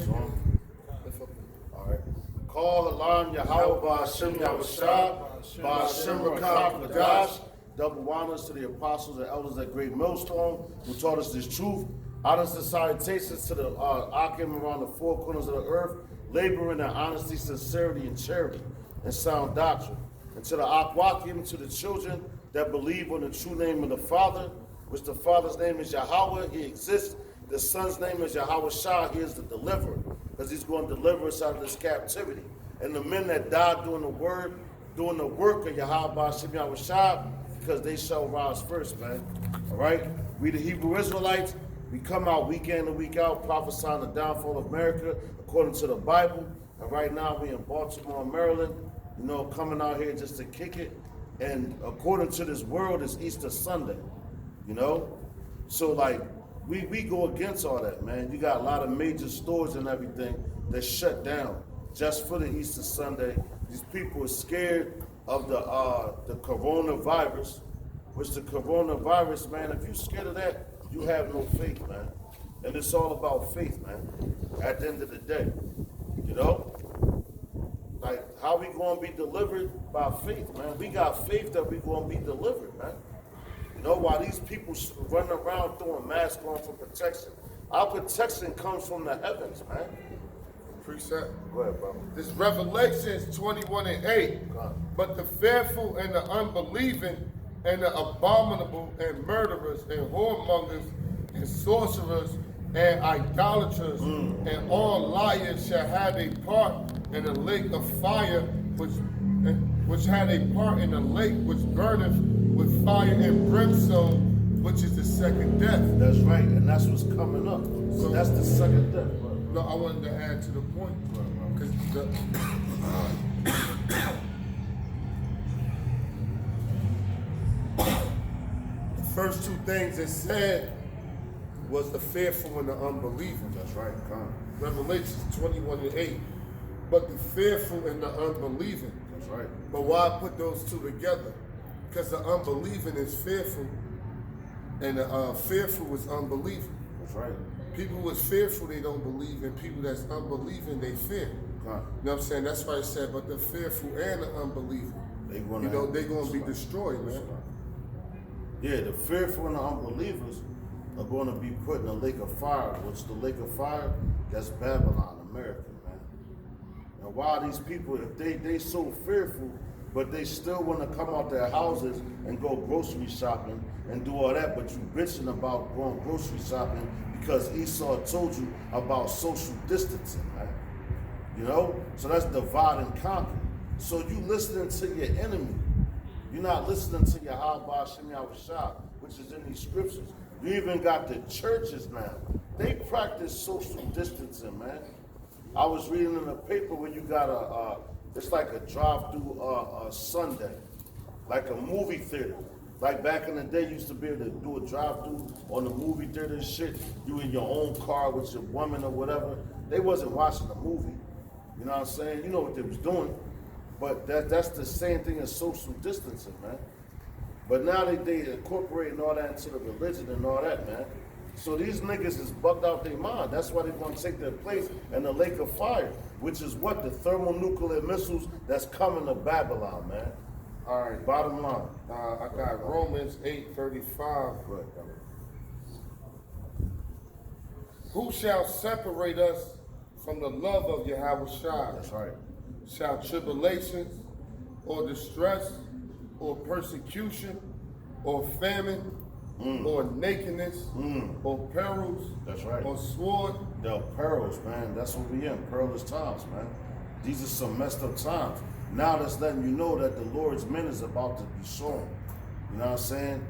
All right. Call Alam Yahweh Ba'Shem Yahushua Ba'Shem Rakah Kadash. Double honors to the apostles and elders at Great Millstone who taught us this truth. Honors and salutations to the Akim around the four corners of the earth, laboring in honesty, sincerity, and charity, and sound doctrine. And to the Akwakim, to the children that believe on the true name of the Father, which the Father's name is Yahweh, he exists. The Son's name is Yahweh Shah, he is the deliverer, because he's going to deliver us out of this captivity. And the men that died doing the work of Yahweh Ba'Shem Yahweh Shah, because they shall rise first, man. All right? We the Hebrew Israelites, we come out week in and week out prophesying the downfall of America according to the Bible. And right now we in Baltimore, Maryland, you know, coming out here just to kick it. And according to this world, it's Easter Sunday, you know? So like, we go against all that, man. You got a lot of major stores and everything that shut down just for the Easter Sunday. These people are scared of the coronavirus, which the coronavirus, man, if you're scared of that, you have no faith, man. And it's all about faith, man, at the end of the day, you know? Like, how we gonna be delivered? By faith, man. We got faith that we gonna be delivered, man. You know, while these people running around throwing masks on for protection, our protection comes from the heavens, man. Precept. Go ahead, bro. This Revelation 21:8. But the fearful and the unbelieving and the abominable and murderers and whoremongers and sorcerers and idolaters and all liars shall have a part in the lake of fire, which had a part in the lake which burneth with fire and brimstone, which is the second death. That's right, and that's what's coming up. So that's the second death, bro. No, I wanted to add to the point, because the first two things it said was the fearful and the unbelieving. That's right, come. Revelation 21:8. But the fearful and the unbelieving. That's right. But why put those two together? Because the unbelieving is fearful, and the fearful is unbelieving. That's right. People who is fearful, they don't believe, and people that's unbelieving, they fear. Huh. You know what I'm saying? That's why it said, but the fearful and the unbelieving, they're going to be destroyed, man. Yeah, the fearful and the unbelievers are going to be put in the lake of fire, which the lake of fire, that's Babylon, America, man. And why these people, if they so fearful, but they still want to come out their houses and go grocery shopping and do all that, but you bitching about going grocery shopping because Esau told you about social distancing, right? You know? So that's divide and conquer. So you listening to your enemy. You're not listening to your Ba'Shem Yahushua, which is in these scriptures. You even got the churches now. They practice social distancing, man. I was reading in a paper where you got it's like a drive-through Sunday, like a movie theater. Like back in the day, you used to be able to do a drive-through on the movie theater and shit. You in your own car with your woman or whatever. They wasn't watching a movie. You know what I'm saying? You know what they was doing. But that's the same thing as social distancing, man. But now they incorporating all that into the religion and all that, man. So these niggas is bugged out their mind. That's why they're going to take their place in the lake of fire, which is what? The thermonuclear missiles that's coming to Babylon, man. All right. Bottom line. I got Romans 8:35. Right. Who shall separate us from the love of Yahweh Shai? That's right. Shall tribulations, or distress, or persecution, or famine, or nakedness, or perils, That's right. or sword? The perils, man. That's what we in. Perilous times, man. These are some messed up times. Now that's letting you know that the Lord's men is about to be shown. You know what I'm saying?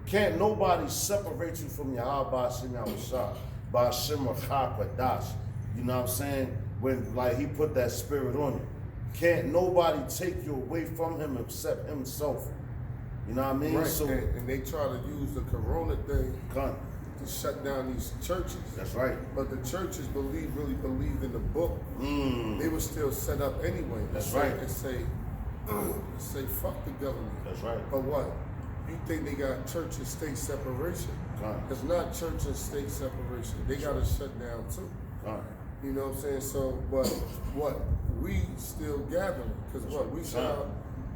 Can't nobody separate you from Yahweh Ba'Shem Yahushua, Ba'Shem Rakah Kadash. You know what I'm saying? When like he put that spirit on you. Can't nobody take you away from him except himself. You know what I mean? Right. So and they try to use the corona thing to shut down these churches. That's right. But the churches really believe in the book. They were still set up anyway. That's right. And say fuck the government. That's right. But what? You think they got church and state separation? Right. It's not church and state separation. They got to shut down too. Right. You know what I'm saying? So, but what? We still gathering. Because what? We shall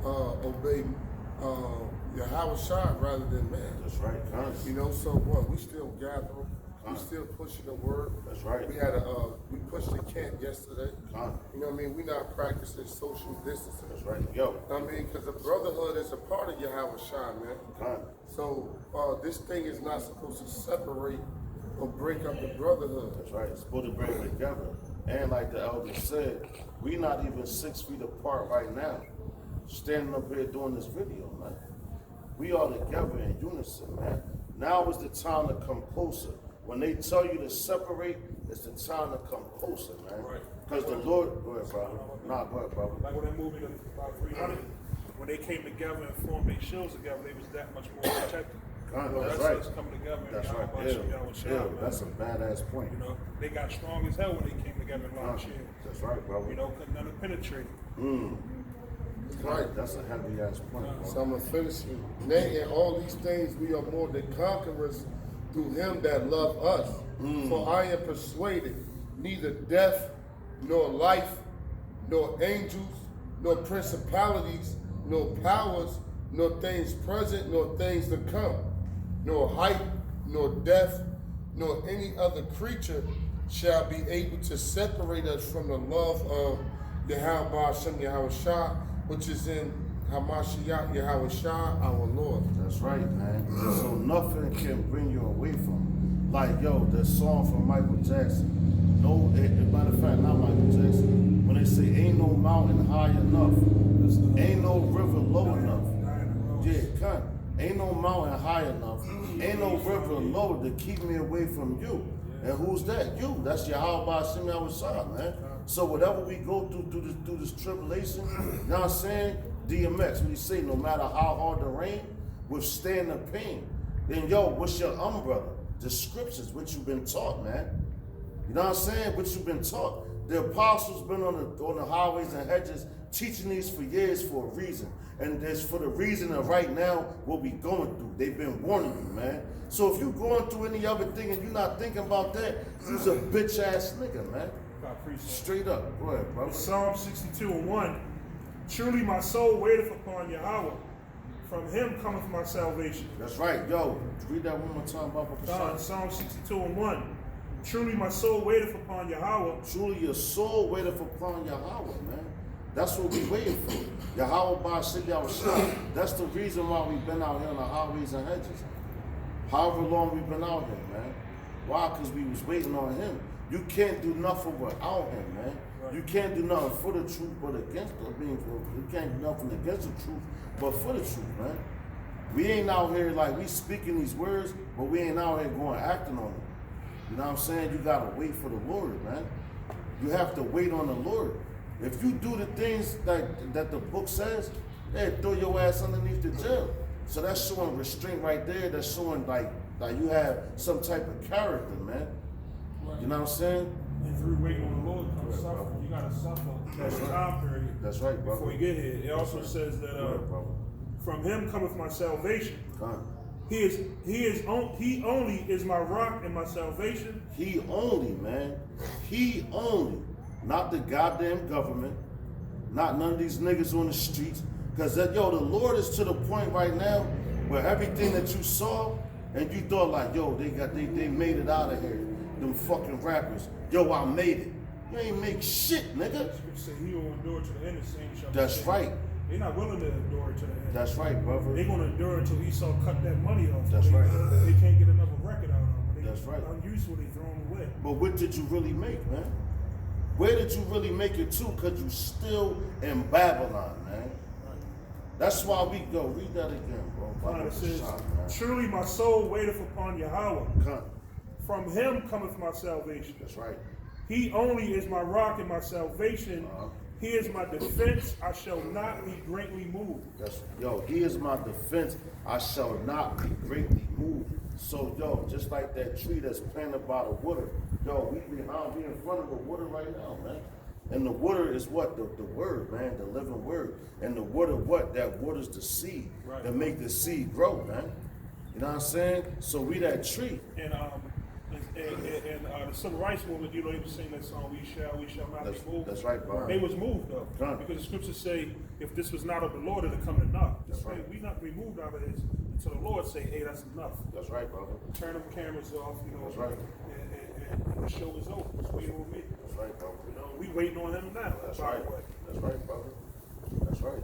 obey Yahweh Shai rather than man. That's right, con. You know, so what? We still gathering. We still pushing the word. That's right. We pushed the camp yesterday. Con. You know what I mean? We not practicing social distancing. That's right. Yo. I mean, because the brotherhood is a part of Yahweh Shai, man. Con. So this thing is not supposed to separate or break up the brotherhood. That's right. It's supposed to bring it together. And like the elder said, we not even 6 feet apart right now. Standing up here doing this video, man. We are together in unison, man. Now is the time to come closer. When they tell you to separate, it's the time to come closer, man. Because the Lord, go ahead, brother. Nah, go ahead, brother. Like when they moved in about 300, when they came together and formed their shields together, they was that much more protected. That's right. Coming together. That's right. That's a badass point. You know, they got strong as hell when they came together and launched shields. That's right, brother. You know, couldn't none penetrate. Right. That's a heavy ass point, bro. So I'm going to finish it. Nay, in all these things, we are more than conquerors through him that love us. For I am persuaded, neither death, nor life, nor angels, nor principalities, nor powers, nor things present, nor things to come, nor height, nor depth, nor any other creature shall be able to separate us from the love of Yahweh Hashem Yahweh Shai, which is in Hamashiach Yahweh Shai, our Lord. That's right, man. So nothing can bring you away from it. Like, yo, that song from Michael Jackson. No, matter of fact, not Michael Jackson. When they say, ain't no mountain high enough, ain't no river low enough. Yeah, cut. Ain't no mountain high enough. Ain't no river low to keep me away from you. And who's that? You. That's Yahweh Hashem Yahweh Shai, man. So whatever we go through this tribulation, you know what I'm saying? DMX, what he say, no matter how hard the rain, withstand the pain. Then yo, what's your umbrella? The scriptures, what you've been taught, man. You know what I'm saying? What you've been taught. The apostles been on the highways and hedges teaching these for years for a reason. And it's for the reason of right now what we going through. They've been warning you, man. So if you going through any other thing and you're not thinking about that, you's a bitch ass nigga, man. Straight up. Go ahead, bro. Psalm 62:1. Truly my soul waiteth upon Yahweh. From him cometh my salvation. That's right. Yo, read that one more time, Baba. Psalm 62:1. Truly my soul waiteth upon Yahweh. Truly your soul waiteth upon Yahweh, man. That's what we waiting for. Yahweh Ba'ashem Yahweh Shai. That's the reason why we've been out here on the highways and hedges. However long we've been out here, man. Why? Because we was waiting on him. You can't do nothing without him, man. You can't do nothing for the truth but against it. You can't do nothing against the truth but for the truth, man. We ain't out here like we speaking these words, but we ain't out here going acting on them. You know what I'm saying? You gotta wait for the Lord, man. You have to wait on the Lord. If you do the things that the book says, they throw your ass underneath the jail. So that's showing restraint right there. That's showing like you have some type of character, man. Right. You know what I'm saying? And through waiting on the Lord comes suffering. You gotta suffer that time period. That's right, bro. Before you get here. It also says that from him cometh my salvation. He only is my rock and my salvation. He only, man. He only. Not the goddamn government. Not none of these niggas on the streets. Because, yo, the Lord is to the point right now where everything that you saw and you thought like, yo, they made it out of here. Them fucking rappers. Yo, I made it. You ain't make shit, nigga. Say he will endure to the end. That's right. They're not willing to endure to the end. That's right, brother. They're gonna endure until Esau cut that money off. That's right. They can't get another record out of them. That's right. Unuseful, they throw them away. But what did you really make, man? Where did you really make it to? Because you still in Babylon, man. Right. That's why we go. Read that again, bro. It says, truly my soul waiteth upon Yahweh. From him cometh my salvation. That's right. He only is my rock and my salvation. He is my defense. I shall not be greatly moved. He is my defense. I shall not be greatly moved. So, yo, just like that tree that's planted by the water, yo, we in front of the water right now, man. And the water is what? The word, man, the living word. And the water, what? That water's the seed that make the seed grow, man. You know what I'm saying? So we that tree. And And the civil rights movement, you know, they was singing that song, we shall not be moved. That's right, bro. They was moved though, Right. because the scriptures say, if this was not of the Lord, it'll come to naught. That's right. We not removed out of this until the Lord say, hey, that's enough. That's right, brother. Turn them cameras off, you know. That's right. And the show is over. Just wait on me. That's right, brother. You know, we waiting on him now. That's by right. the way. That's right, brother. That's right.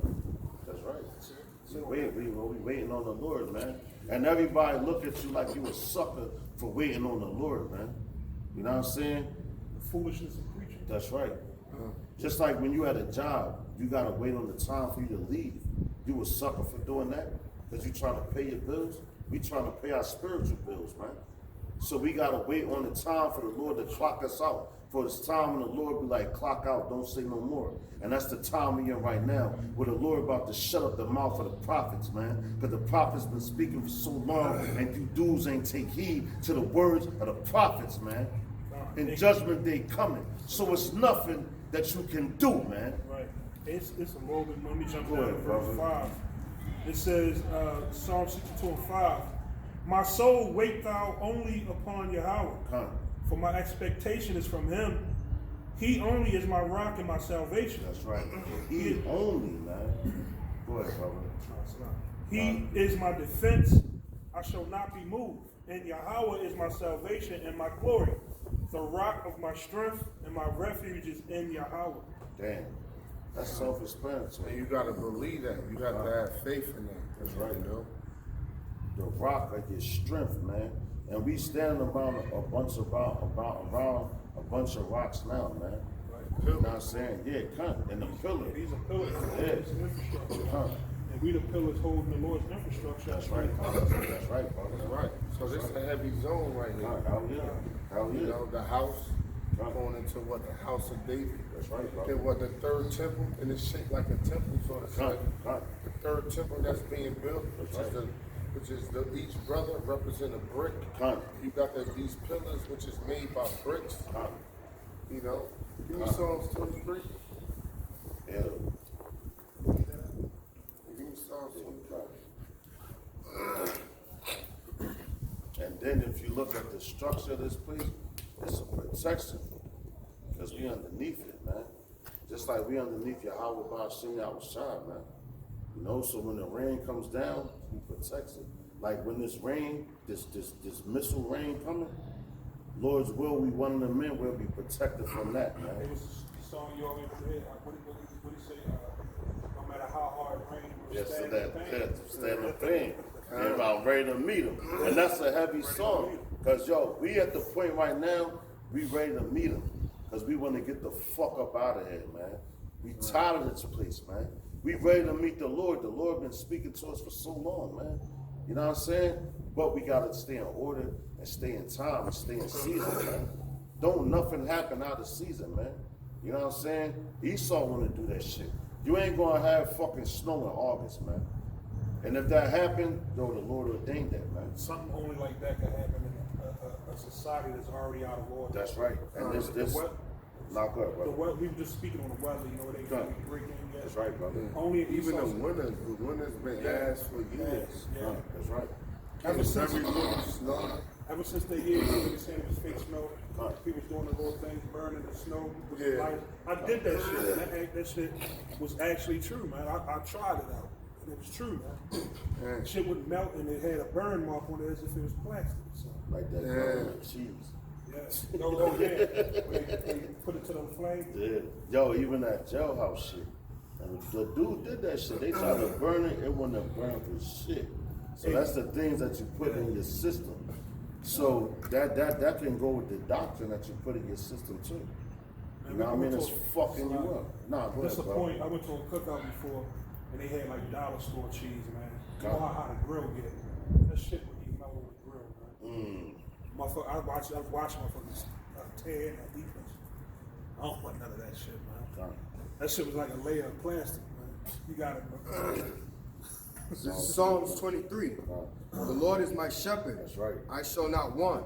That's right. We waiting on the Lord, man. And everybody look at you like you a sucker for waiting on the Lord, man. You know what I'm saying? The foolishness of preaching. That's right. Just like when you had a job, you gotta wait on the time for you to leave. You a sucker for doing that because you trying to pay your bills. We trying to pay our spiritual bills, man. So we gotta wait on the time for the Lord to clock us out. For this time when the Lord be like, clock out, don't say no more. And that's the time we in right now, where the Lord about to shut up the mouth of the prophets, man. Because the prophets been speaking for so long, and you dudes ain't take heed to the words of the prophets, man. And judgment day coming. So it's nothing that you can do, man. Right. It's a little bit. Let me jump Go down to ahead, verse brother. 5. It says, Psalm 62:5. My soul, wait thou only upon Yahweh. Come. For my expectation is from him. He only is my rock and my salvation. That's right. He only, man. Go ahead, brother. He is my defense. I shall not be moved. And Yahweh is my salvation and my glory. The rock of my strength and my refuge is in Yahweh. Damn. That's self-explanatory. And you gotta believe that. You got to have faith in that. That's right. You know? The rock of your strength, man. And we standing around a bunch of rocks now, man. You know what I'm saying? Yeah, cunt. And the pillar. These are pillars. Yeah. It's infrastructure. Cunt. And we the pillars holding the Lord's infrastructure. That's right. That's right, brother. That's right. So this is a heavy zone right here. Hell yeah. Hell You yeah. know, the house going into what, the house of David. That's right, brother. Then what, the third temple, and it's shaped like a temple, so it's Cunt. like Cunt. the third temple that's being built, which is each brother represent a brick. Cunt. You got these pillars, which is made by bricks. Cunt. You know, give me Psalms 23. Yeah. Give me Psalms 23. And then if you look at the structure of this place, it's a protection. Because we underneath it, man. Just like we underneath Yahweh Ba'ashim Yahushua, man. You know, so when the rain comes down, he protects it. Like when this rain, this missile rain coming, Lord's will, we one of the men will be protected from that, man. It was the song you always read. What do you say? No matter how hard it rains, we'll Yes, so stand that, in pain. stand the pain. And about ready to meet him. And that's a heavy song. Because, yo, we at the point right now, we ready to meet him. Because we want to get the fuck up out of here, man. We tired of this place, man. We ready to meet the Lord. The Lord been speaking to us for so long, man. You know what I'm saying? But we got to stay in order and stay in time and stay in season, man. Don't nothing happen out of season, man. You know what I'm saying? Esau want to do that shit. You ain't going to have fucking snow in August, man. And if that happened, yo, the Lord ordained that, man. Something only like that could happen in a society that's already out of order. That's right. And this, not good, The brother. weather, we were just speaking on the weather, you know, they can't break in yet. That's right, brother. Only if Even the Esau's- winter's been ass for years. Yeah. That's right. Ever since, Every little snow. ever since they hear they were saying it was fake snow, people was doing the little things, burning the snow with the Yeah. light. I did that shit. And that shit was actually true, man. I tried it out. And it was true, man. Yeah. Shit would melt and it had a burn mark on it as if it was plastic. So, Like that government cheese. yes. Oh, yeah. When you put it to the flame. Yeah. Yo, even that jailhouse shit. And the dude did that shit. They tried to burn it, it wouldn't have burned for shit. So that's the things that you put in your system. So that can go with the doctrine that you put in your system too. You know what I mean? It's fucking you up. Nah, go ahead, bro. Disappointed. I went to a cookout before and they had like dollar store cheese, man. You know how the grill get. That shit would even melt on the grill, man. Motherfucker, I was watching motherfuckers tear and eat that shit. I don't want none of that shit, man. That shit was like a layer of plastic, man. You got it. This is Psalms 23. The Lord is my shepherd. That's right. I shall not want.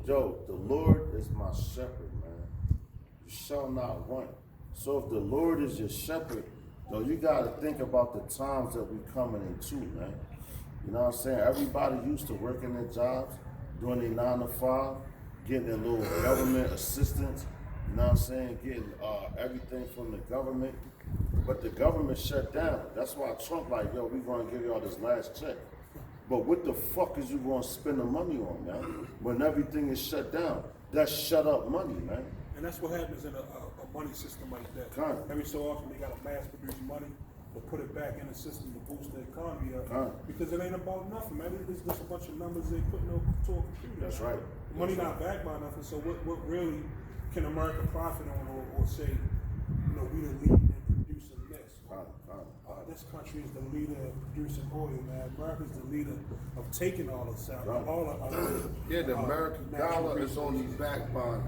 Joe, the Lord is my shepherd, man. You shall not want. So if the Lord is your shepherd, though, you got to think about the times that we coming into, man. You know what I'm saying? Everybody used to working their jobs, doing their 9 to 5, getting a little government assistance, you know what I'm saying, getting everything from the government. But the government shut down. That's why Trump like, yo, we gonna give y'all this last check. But what the fuck is you gonna spend the money on, man? When everything is shut down. That's shut up money, man. And that's what happens in a money system like that. Kind. Every so often they gotta mass produce money to put it back in the system to boost the economy up. Kind. Because it ain't about nothing, man. It's just a bunch of numbers they put to a computer. That's right. Money not backed by nothing. So what really can America profit on or say, you know, we the lead in producing this? This country is the leader in producing oil, man. America's the leader of taking all this out. Yeah, the American dollar is only backed by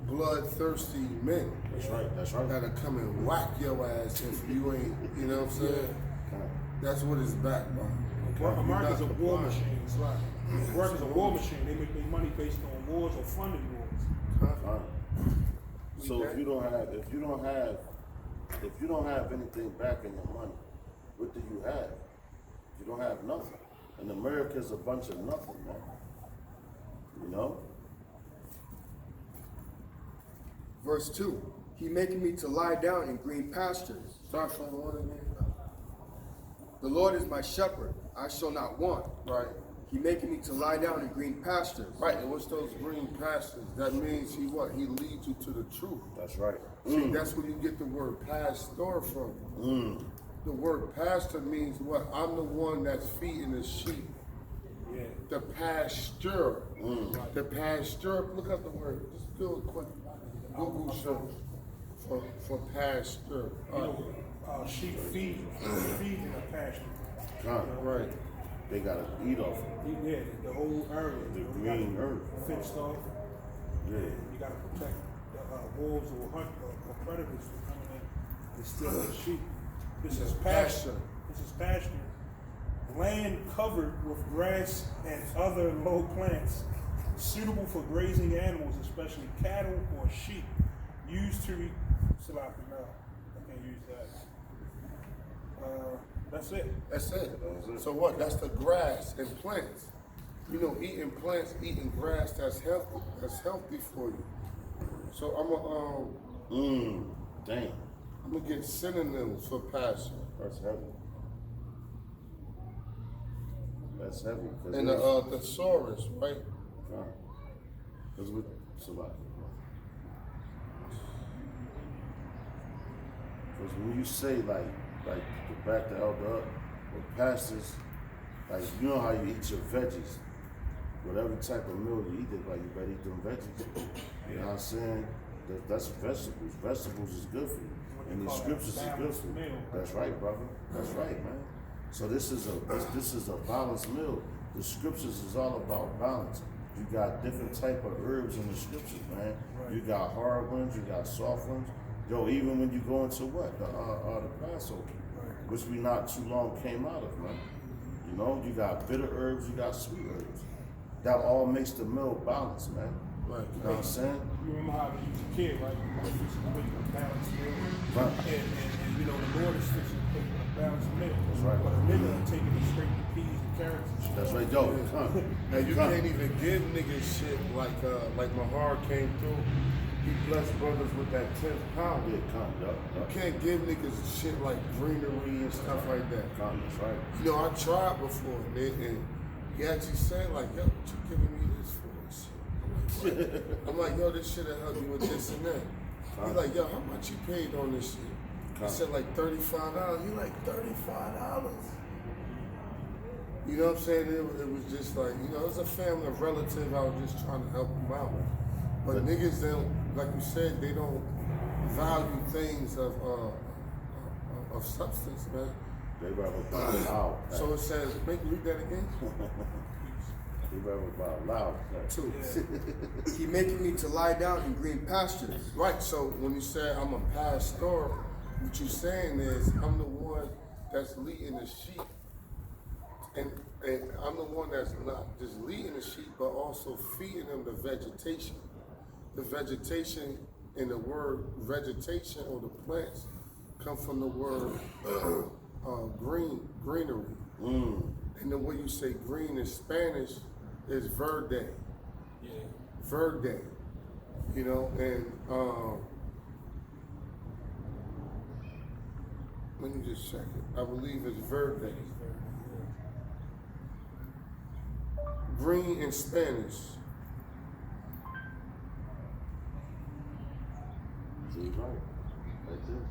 bloodthirsty men. That's right. That's right. That'll come and whack your ass if you ain't, you know what I'm saying? That's what it's backed by. America's a war machine. It's like America's a war machine. They make their money based on wars or funding wars. So if you don't have anything back in your money, what do you have? You don't have nothing. And America's a bunch of nothing, man. You know? Verse 2. He maketh me to lie down in green pastures. Start from one again. The Lord is my shepherd, I shall not want. Right. He maketh me to lie down in green pastures. Right, and what's those green pastures? That means he what? He leads you to the truth. That's right. See, that's where you get the word pastor from. The word pastor means what? I'm the one that's feeding the sheep. Yeah. The pasture. The pasture. Look up the word. Just do a quick Google search for pasture. Sheep feed in a pasture. Right. They gotta eat off it. Yeah, the whole area. The green earth. Fenced off. Yeah. You gotta protect the wolves or predators from coming in and stealing the sheep. This is pasture. This is pasture. Land covered with grass and other low plants, suitable for grazing animals, especially cattle or sheep, used to Salaki now. I can't use that. That's it. That's it. So what? That's the grass and plants. You know, eating plants, eating grass, that's healthy. That's healthy for you. So Damn. I'm gonna get synonyms for pasture. That's heavy. That's heavy. And the thesaurus, right? Because with somebody. Because when you say like to back the elder up, with pastors, like you know how you eat your veggies. Whatever type of meal you eat, like you better eat them veggies. You know what I'm saying? That's vegetables. Vegetables is good for you. And the scriptures is good for you. That's right, brother. That's right, man. So this is a balanced meal. The scriptures is all about balance. You got different type of herbs in the scriptures, man. You got hard ones, you got soft ones. Yo, even when you go into what? The Passover, which we not too long came out of, man. You know, you got bitter herbs, you got sweet herbs. That all makes the meal balanced, man. Right. You know what I'm saying? You remember how when you was a kid, right? You was fixing to make a balanced meal. Right. And you know, the Lord is fixing to make a balanced meal. That's right. But a nigga taking it straight to peas and carrots and shit. That's right, yo. Now you can't even give niggas shit like Mahar came through. He blessed brothers with that 10th pound. Yeah, come, yo. You can't give niggas shit like greenery and stuff like that. Come, that's right. You know, I tried before, and he actually said like, yo, what you giving me this for? Shit. I'm like, yo, this shit'll help you with this and that. He's like, yo, how much you paid on this shit? I said like $35. He like, $35? You know what I'm saying? It was just like, you know, it was a family, a relative. I was just trying to help him out. But niggas don't, like you said, they don't value things of substance, man. They rather buy loud. So it says, read that again. They rather buy loud. Too. He maketh me to lie down in green pastures. Right, so when you say I'm a pastor, what you're saying is I'm the one that's leading the sheep. And I'm the one that's not just leading the sheep, but also feeding them the vegetation. The vegetation in the word vegetation or the plants come from the word greenery. And the way you say green in Spanish is verde. Yeah. Verde, you know, and let me just check it. I believe it's Verde. Green in Spanish. See, right. Like this.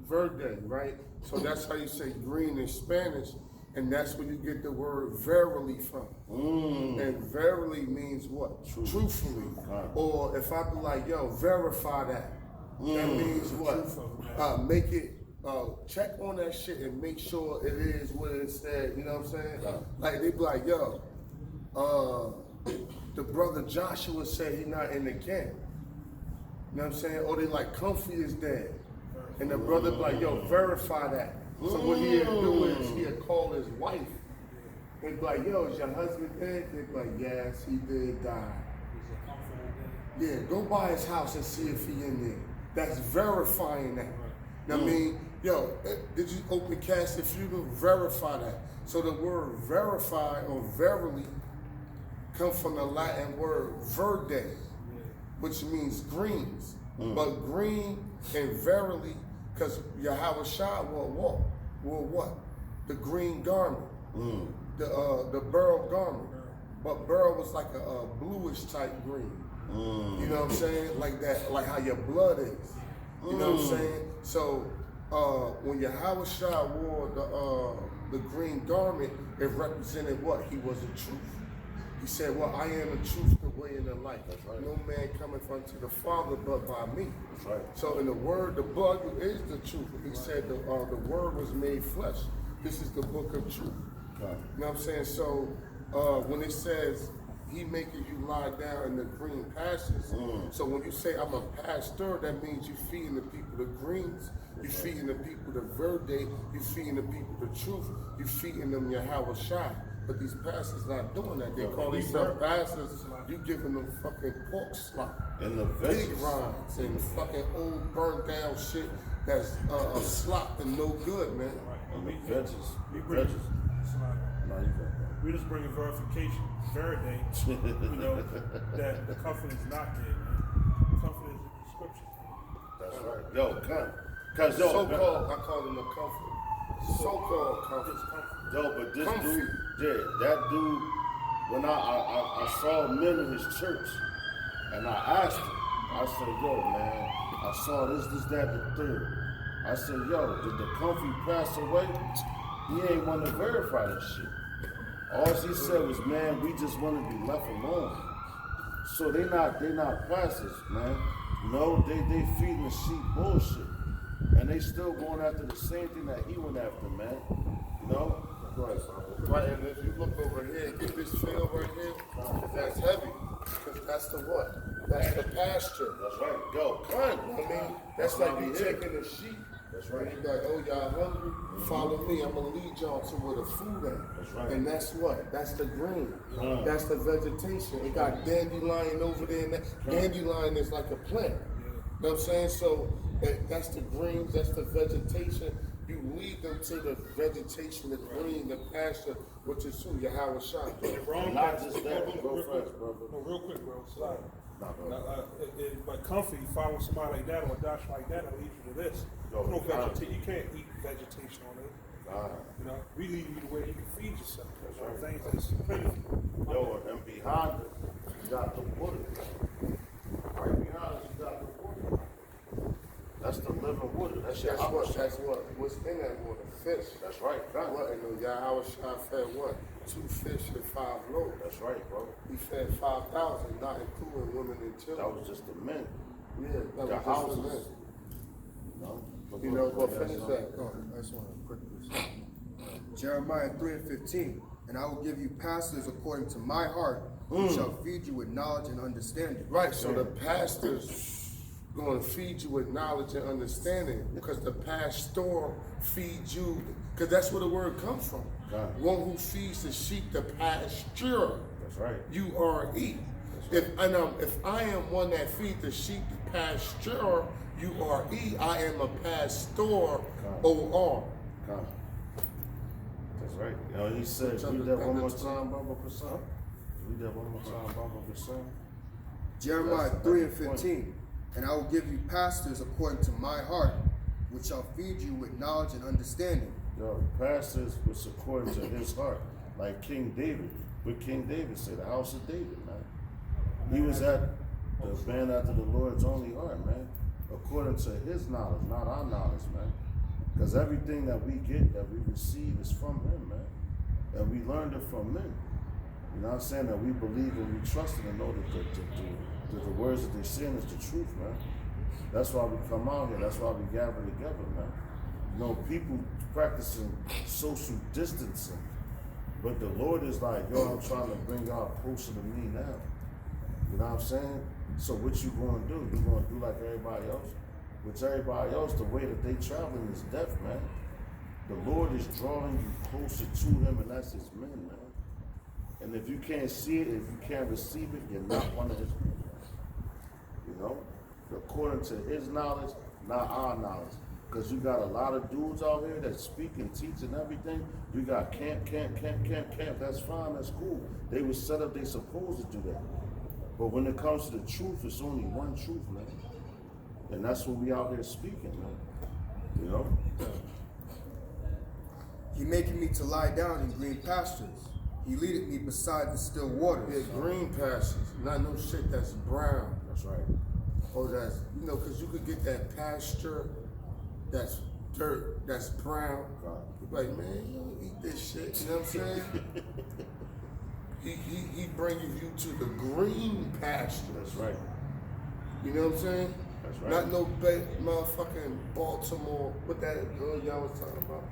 Verde, right? So that's how you say green in Spanish, and that's where you get the word verily from. And verily means what? Truthfully. Or if I be like, yo, verify that. That means what? Make it, check on that shit and make sure it is what it said, you know what I'm saying? Like they be like, yo, the brother Joshua said he not in the camp. You know what I'm saying? Or they like, Comfy is dead. And the brother be like, yo, verify that. So what he'd do is he'd call his wife. He'd be like, yo, is your husband dead? They'd be like, yes, he did die. Yeah, go by his house and see if he in there. That's verifying that. You know what I mean? Yo, did you open casket funeral? Verify that. So the word verify or verily come from the Latin word verde, which means greens. But green and verily, because Yahweh Shai wore what? The green garment, the beryl garment. But beryl was like a bluish type green. You know what I'm saying? Like that, like how your blood is. You know what I'm saying? So when Yahweh Shai wore the green garment, it represented what? He was the truth. He said, well, I am the truth, the way, and the life. That's right. No man cometh unto the Father but by me. That's right. So in the word, the blood is the truth. He said the word was made flesh. This is the book of truth. Right. You know what I'm saying? So when it says he making you lie down in the green pastures, so when you say I'm a pastor, that means you feeding the people the greens, you feeding the people the verde, you feeding the people the truth, you feeding them Yahweh Shai. But these pastors not doing that. They call themselves pastors. You giving them fucking pork slop and the pig rinds and fucking old burnt down shit that's slop and no good, man. And the veggies. We just bring a verification, Verde, you know, that the comfort is not there, man. Comfort is in the scripture. That's right. Yo, cause yo, so-called, I call them a comfort. So-called comfort. Yo, but this dude, that dude, when I saw him in his church, and I asked him, I said, yo, man, I saw this, that, the third. I said, yo, did the Comfy pass away? He ain't want to verify that shit. All he said was, man, we just want to be left alone. So they not pastors, man. No, they feeding the sheep bullshit. And they still going after the same thing that he went after, man. You know? Right, and if you look over here, get this field right here, that's heavy. Because that's the what? That's the pasture. That's right. Go, come on. I mean, that's like you taking a sheep. That's right. And you're like, oh, y'all hungry? Follow me. I'm going to lead y'all to where the food at. That's right. And that's what? That's the green. That's the vegetation. It got dandelion over there. And that dandelion is like a plant. You know what I'm saying? So that's the greens. That's the vegetation. You lead them to the vegetation, the green, the pasture, which is who? Yahweh Shai. Not just that. Go fast, brother. No, real quick, bro. Sorry. But Comfy, follow somebody like that or a dash like that, it'll lead you to this. No vegetation. You can't eat vegetation on it. You know, we lead you the way you can feed yourself. That's right. Things that's plenty. Yo, and behind it, you got the water. Right behind it, you got the water. That's the living water. That's what's in that water? Fish. That's right. What? And Yahweh Shai fed what? 2 fish and 5 loaves. That's right, bro. He fed 5,000, not including women and children. That was just the men. Yeah, that The was houses. just the men. No? You know, but finish that. I just want to quickly say. Jeremiah 3:15. And I will give you pastors according to my heart, who shall feed you with knowledge and understanding. Right, so the pastors going to feed you with knowledge and understanding, because the pastor feeds you, because that's where the word comes from. God. One who feeds the sheep, the pasture. That's right. You are eat. If I am one that feeds the sheep, the pasture, you are eat. I am a pastor, O-R. God. That's right. You know, he said, read that one more time, Baba Kassan. Read that one more time, Baba Kassan. Jeremiah 3 and 15. And I will give you pastors according to my heart, which shall feed you with knowledge and understanding. Yo, pastors was according to his heart, like King David. What King David said, the house of David, man. He was at the man after the Lord's only heart, man. According to his knowledge, not our knowledge, man. Because everything that we get, that we receive, is from him, man. And we learned it from men. You know what I'm saying? That we believe and we trust and know that the words that they're saying is the truth, man. That's why we come out here. That's why we gather together, man. You know, people practicing social distancing. But the Lord is like, yo, I'm trying to bring y'all closer to me now. You know what I'm saying? So what you gonna do? You gonna do like everybody else? Which everybody else, the way that they traveling is death, man. The Lord is drawing you closer to him, and that's his men, man. And if you can't see it, if you can't receive it, you're not one of his men. You know? According to his knowledge, not our knowledge. Because you got a lot of dudes out here that speak and teach and everything. You got camp. That's fine, that's cool. They were set up, they supposed to do that. But when it comes to the truth, it's only one truth, man. And that's what we out here speaking, man. You know? He maketh me to lie down in green pastures. He leadeth me beside the still waters. Yeah, green pastures, not no shit that's brown. That's right. Or that's, you know, because you could get that pasture that's dirt, that's brown. You're like, man, you don't eat this shit, you know what I'm saying? he bringing you to the green pasture. That's right. You know what I'm saying? That's right. Not no motherfucking Baltimore, what that girl y'all was talking about?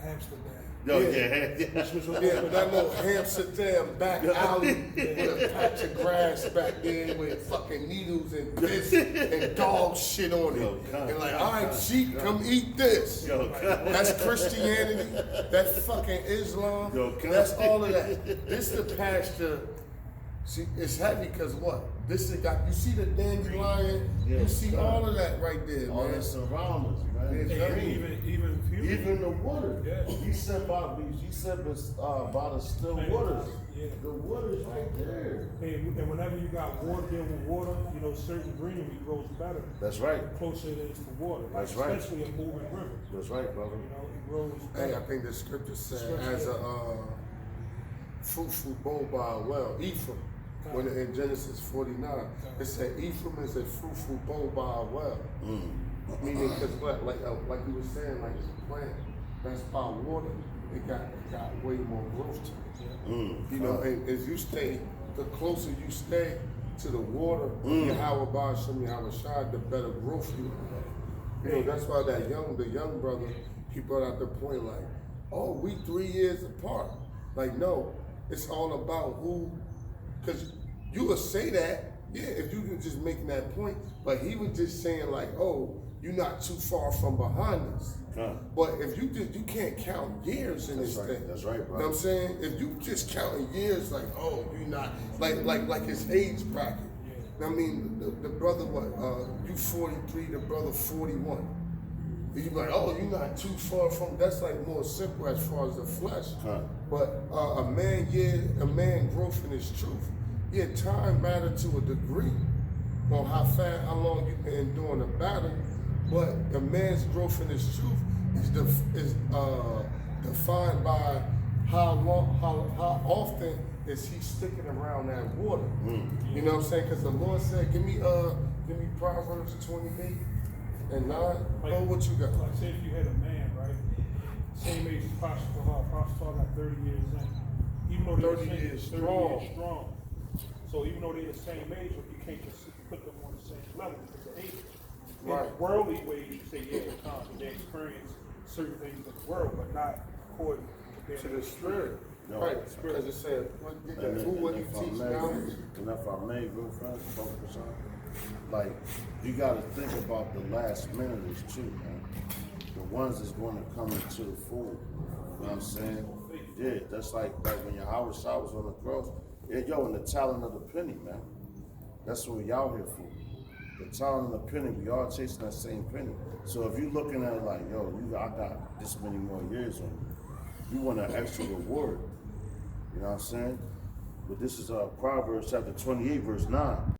Amsterdam. Yo, Yeah. Yeah, but that little Amsterdam back alley with a patch of grass back there with fucking needles and piss and dog shit on Yo, it. God, And like, God, all right, God, sheep, come eat this. Yo, God. That's Christianity. That's fucking Islam. Yo, God. That's all of that. This the pasture. See, it's heavy because what? This is got. You see the dandelion. Yeah, you see God. all of that right there, All man. that surround us, man. It's It's green. Even Even the water. Yeah. He said by the still waters. Yeah. The water's right there. and whenever you got water dealing with water, you know, certain greenery grows better. That's right. The closer it is to water. Like, That's right. especially a moving river. That's right, brother. You know, it grows Hey, better. I think the scripture said, Scripture, as yeah. a fruitful bow by a well, Ephraim, when in Genesis 49, it said Ephraim is a fruitful bow by a well. Meaning, because what, like you were saying, like the plant that's by water, it got way more growth to it. You know, and as you stay, the closer you stay to the water, Yahweh Ba'ashem Yahweh Shai, the better growth you have. You know, that's why the young brother, he brought out the point like, oh, we 3 years apart. Like, no, it's all about who, because you would say that, yeah, if you were just making that point, but he was just saying like, oh, you're not too far from behind us. But if you can't count years in this thing. That's right, bro. You know what I'm saying? If you just counting years, like, oh, you're not, like his age bracket. I mean, the brother, you 43, the brother 41. You like, oh, you're not too far from, that's like more simple as far as the flesh. But a man growth in his truth. Yeah, time matters to a degree on how long you can endure the battle. But a man's growth in his truth is defined by how often is he sticking around that water. You know what I'm saying? Because the Lord said, give me Proverbs 28 and 9. Like, Oh, what you got? Like, say if you had a man, right? Same age as Pastor got 30 years in. Even though they're 30 the same, years 30 strong. years strong. So even though they're the same age, you can't just put them on the same level because of age. Right. In worldly ways, you say, yeah, they experience certain things in the world, but not according To the spirit. No. Right, because it said, who would he teach now? And if I may, real fast, focus on, like, you got to think about the last minutes too, man. The ones that's going to come into the fold. You know what I'm saying? Yeah, that's like when Yahweh Shah was on the cross. Yeah, yo, and the talent of the penny, man. That's what we out here for. the talent and the penny, we all chasing that same penny. So if you're looking at it like, yo, I got this many more years on you, you want an extra reward. You know what I'm saying? But this is Proverbs chapter 28, verse 9.